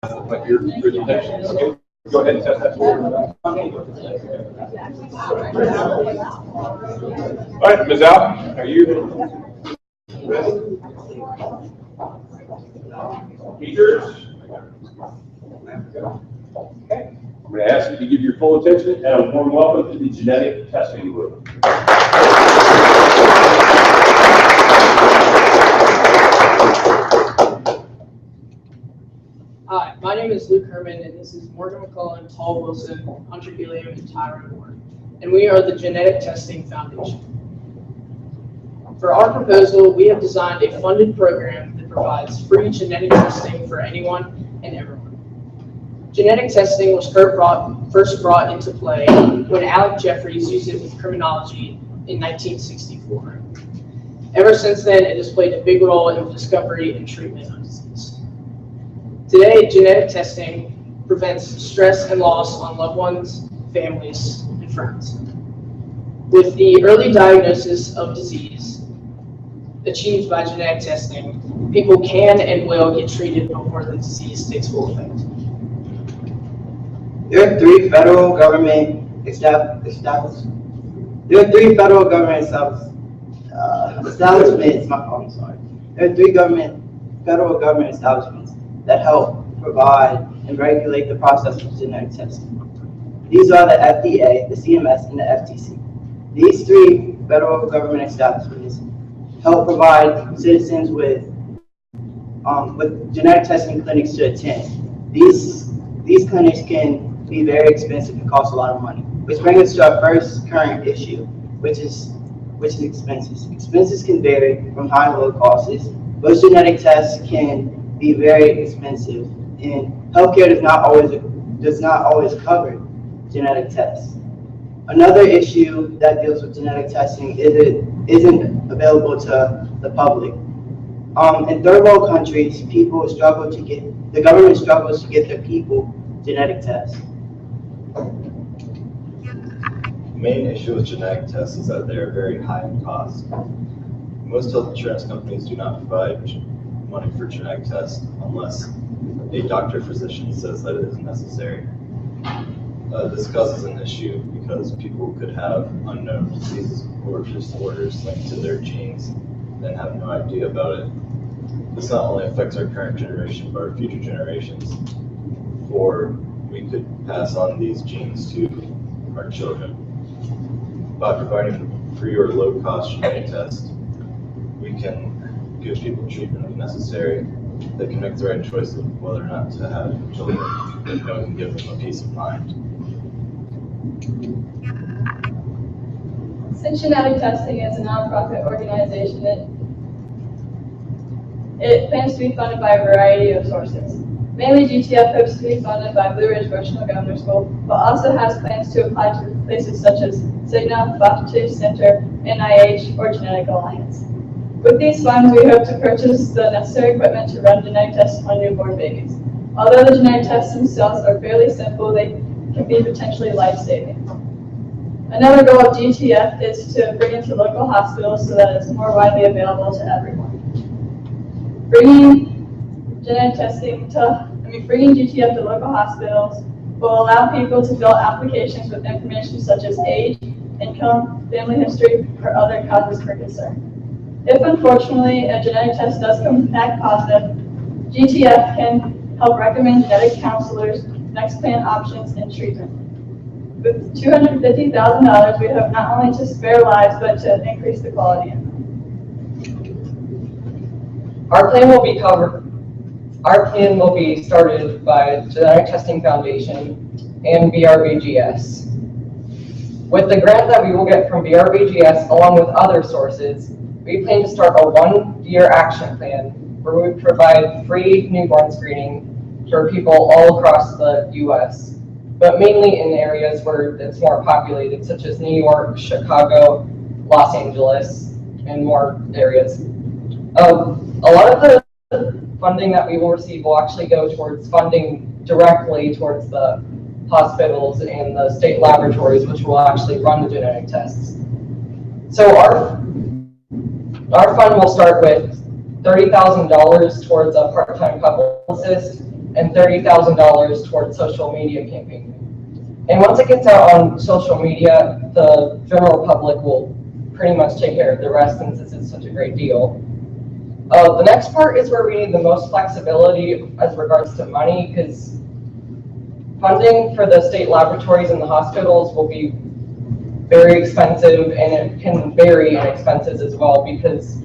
like your detection. Okay, go ahead and test that for you. All right, Ms. Al, are you ready? Speakers. Okay. I'm going to ask you to give your full attention and a warm welcome to the genetic testing room. Hi, my name is Luke Herman, and this is Morgan McCullen, Paul Wilson, Hunter Gilliam, and Tyron Moore, and we are the Genetic Testing Foundation. For our proposal, we have designed a funded program that provides free genetic testing for anyone and everyone. Genetic testing was first brought into play when Alec Jeffreys used it with criminology in 1964. Ever since then, it has played a big role in the discovery and treatment of disease. Today, genetic testing prevents stress and loss on loved ones, families, and friends. With the early diagnosis of disease achieved by genetic testing, people can and will get treated before the disease takes full effect. There are three federal government establishments. There are three federal government establishments that help provide and regulate the process of genetic testing. These are the FDA, the CMS, and the FTC. These three federal government establishments help provide citizens with genetic testing clinics to attend. These clinics can be very expensive and cost a lot of money, which brings us to our first current issue, which is expenses. Expenses can vary from high and low costs. Most genetic tests can be very expensive, and healthcare does not always cover genetic tests. Another issue that deals with genetic testing is it isn't available to the public. In third world countries, the government struggles to get their people genetic tests. The main issue with genetic tests is that they are very high in cost. Most health insurance companies do not provide money for genetic tests unless a doctor-physician says that it is necessary. This causes an issue because people could have unknown diseases or disorders linked to their genes and have no idea about it. This not only affects our current generation, but our future generations, for we could pass on these genes to our children. By providing free or low-cost genetic tests, we can give people treatment if necessary. They can make the right choice of whether or not to have children, and we can give them a peace of mind. Since genetic testing is a nonprofit organization, it plans to be funded by a variety of sources. Mainly, GTF hopes to be funded by Blue Ridge Vocational Governor School, but also has plans to apply to places such as Cigna, Dr. Chase Center, NIH, or Genetic Alliance. With these funds, we hope to purchase the necessary equipment to run genetic tests on newborn babies. Although the genetic tests themselves are fairly simple, they can be potentially life-saving. Another goal of GTF is to bring it to local hospitals so that it's more widely available to everyone. Bringing GTF to local hospitals will allow people to fill applications with information such as age, income, family history, or other causes for concern. If unfortunately a genetic test does come back positive, GTF can help recommend genetic counselors, next plan options, and treatment. With $250,000, we hope not only to spare lives, but to increase the quality of them. Our plan will be started by Genetic Testing Foundation and BRVGS. With the grant that we will get from BRVGS, along with other sources, we plan to start a one-year action plan where we provide free newborn screening for people all across the U.S., but mainly in areas where it's more populated, such as New York, Chicago, Los Angeles, and more areas. A lot of the funding that we will receive will actually go towards funding directly towards the hospitals and the state laboratories, which will actually run the genetic tests. So our fund will start with $30,000 towards a part-time publicist and $30,000 towards social media campaigning. And once it gets out on social media, the general public will pretty much take care of the rest since this is such a great deal. The next part is where we need the most flexibility as regards to money, because funding for the state laboratories and the hospitals will be very expensive, and it can vary in expenses as well, because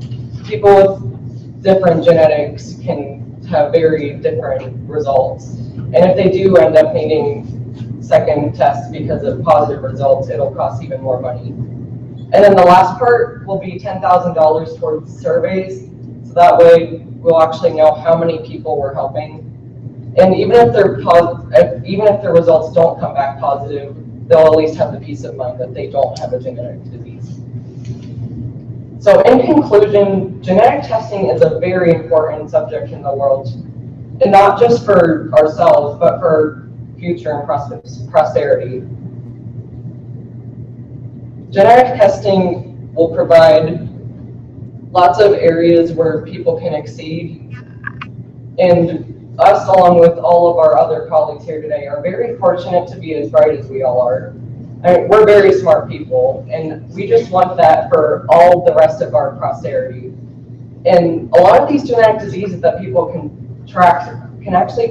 people with different genetics can have very different results. And if they do end up needing second tests because of positive results, it'll cost even more money. And then the last part will be $10,000 towards surveys. So that way we'll actually know how many people we're helping. And even if their results don't come back positive, they'll at least have the peace of mind that they don't have a genetic disease. So in conclusion, genetic testing is a very important subject in the world, and not just for ourselves, but for future and prosperity. Genetic testing will provide lots of areas where people can exceed, and us, along with all of our other colleagues here today, are very fortunate to be as bright as we all are. I mean, we're very smart people, and we just want that for all the rest of our posterity. And a lot of these genetic diseases that people can track can actually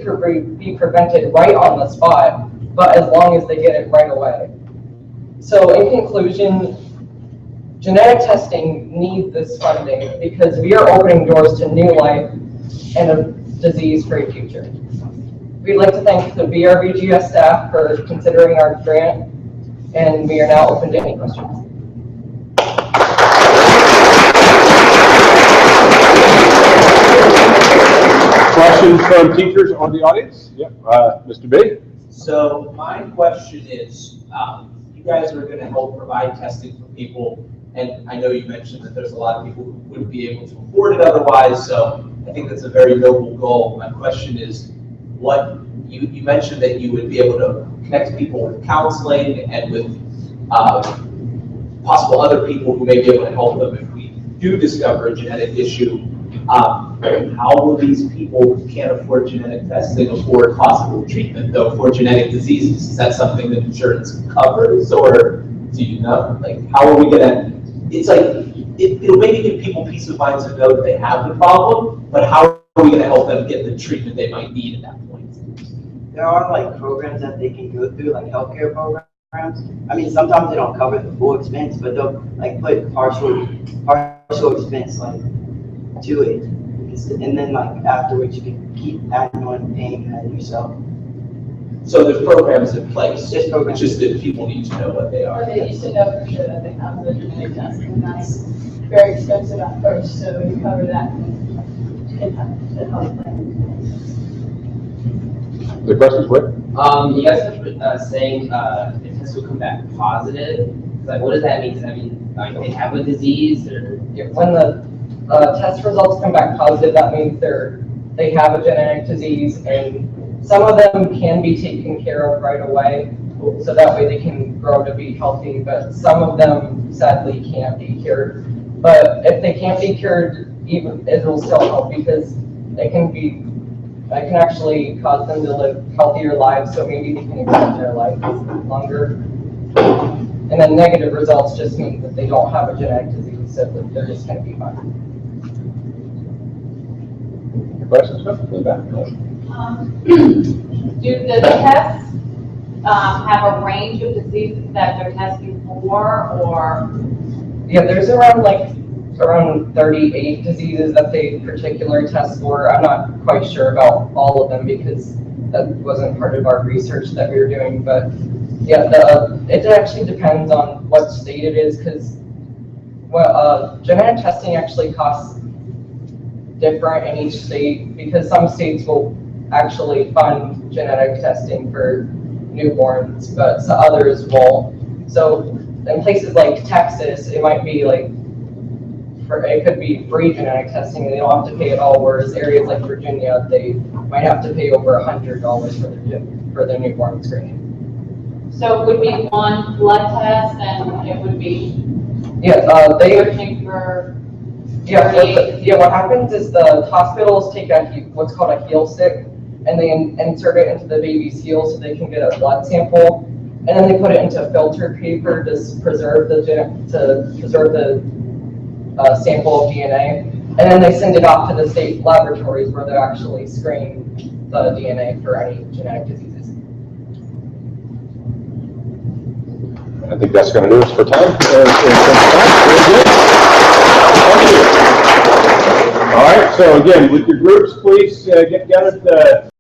be prevented right on the spot, but as long as they get it right away. So in conclusion, genetic testing needs this funding because we are opening doors to new life and a disease-free future. We'd like to thank the BRVGS staff for considering our grant, and we are now open to any questions. Questions from teachers or the audience? Yep, Mr. B. So my question is, you guys are going to help provide testing for people, and I know you mentioned that there's a lot of people who wouldn't be able to afford it otherwise, so I think that's a very noble goal. My question is, what you mentioned that you would be able to connect people with counseling and with possible other people who may be able to help them if we do discover a genetic issue. How will these people who can't afford genetic testing afford possible treatment, though, for genetic diseases? Is that something that insurance covers, or do you know? Like, how are we gonna, it's like, it'll maybe give people peace of mind to know that they have the problem, but how are we gonna help them get the treatment they might need at that point? There are like programs that they can go through, like healthcare programs. I mean, sometimes they don't cover the full expense, but they'll like put partial expense like to it, and then like afterwards you can keep adding on paying that yourself. So there's programs in place. There's programs. It's just that people need to know what they are. Or they used to know for sure that they have the genetic test, and that's very expensive at first, so you cover that in the health plan. The questions, what? You guys are saying the test will come back positive. Like, what does that mean? Does that mean like they have a disease, or When the test results come back positive, that means they have a genetic disease, and some of them can be taken care of right away, so that way they can grow to be healthy, but some of them sadly can't be cured. But if they can't be cured, even it will still help, because it can actually cause them to live healthier lives, so maybe they can extend their life longer. And then negative results just mean that they don't have a genetic disease, so that they're just going to be fine. Questions from the back? Do the tests have a range of diseases that they're testing for, or? Yeah, there's around 38 diseases that they particularly test for. I'm not quite sure about all of them because that wasn't part of our research that we were doing, but yeah, it actually depends on what state it is, because genetic testing actually costs different in each state, because some states will actually fund genetic testing for newborns, but some others won't. So in places like Texas, it might be like, it could be free genetic testing and they don't have to pay at all, whereas areas like Virginia, they might have to pay over $100 for their newborn screening. So it would be one blood test, and it would be searching for. What happens is the hospitals take what's called a heel stick, and they insert it into the baby's heel so they can get a blood sample. And then they put it into filtered paper to preserve the sample of DNA. And then they send it off to the state laboratories where they actually screen the DNA for any genetic diseases. I think that's going to do us for time. Very good. Thank you. All right, so again, with your groups, please get down at the